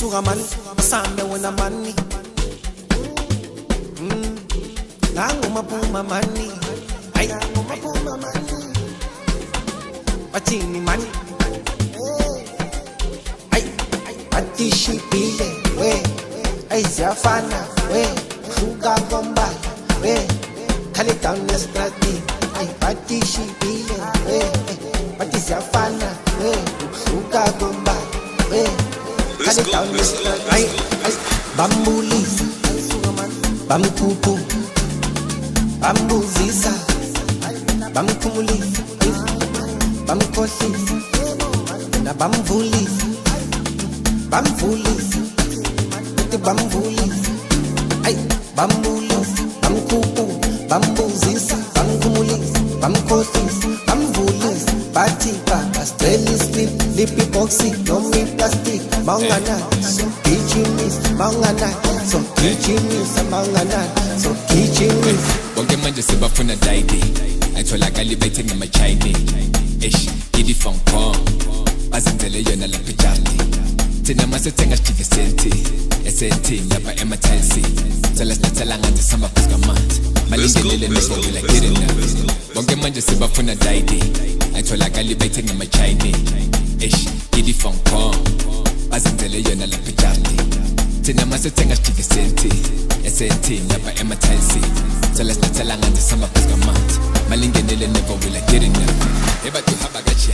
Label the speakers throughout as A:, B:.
A: sugar man, Samba when I'm money. Nango maphuma money. Ay, maphuma money. Pachini money. Ay, pati shipile, we. Ay, zafana, we. Sugar bomba, we. Kali down the street, ay, pati shipile, we. Pati zafana, we. Sugar bomba, we. Kali down the street, ay, bambulis, bampupu, bambuzisa, bamkumulis, bamkosis, na bamvulis, bamvulis, the bamvulis, ay, bambulis, bamkupu, bambuzisa, bamkumulis, bamkosis, bamvulis, batika, asteli slip, lippy boxy, no me plastic, mangana, so kichimis, mangana, so kichimis, mangana, so kichimis.
B: Bonke manje sebafuna daidi ayitholakala bayithenga ama-Chinese eish idi fong bazenzele yona lapha ejali thina masethenga sijike esentini lapha ematilesi selesilathela ngathi samabhasi kamanzi malindelele nesowela kirina bonke manje sebafuna daidi ayitholakala bayithenga ama-Chinese eish idi fong bazenzele yona lapha ejali thina masethenga sijike esentini lapha ematilesi selesilathela ngathi samabhasi kamanzi malingenele never will I get enough. Eba tu habagacha,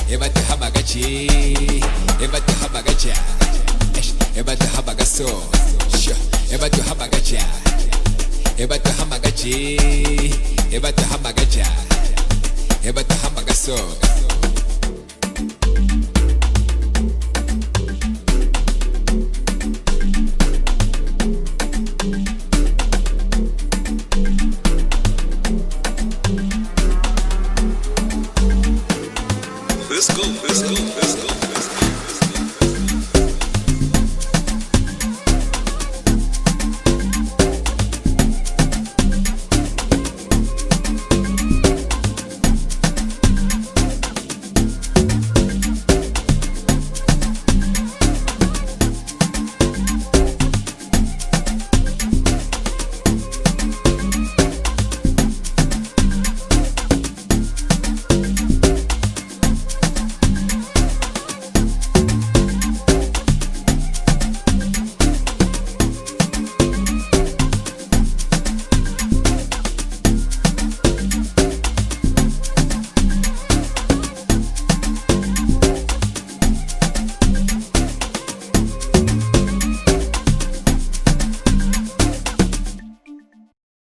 B: eba tu habagachi, eba tu habagacha, eba tu habagaso, eba tu habagacha, eba tu habagachi, eba tu habagacha, eba tu habagaso.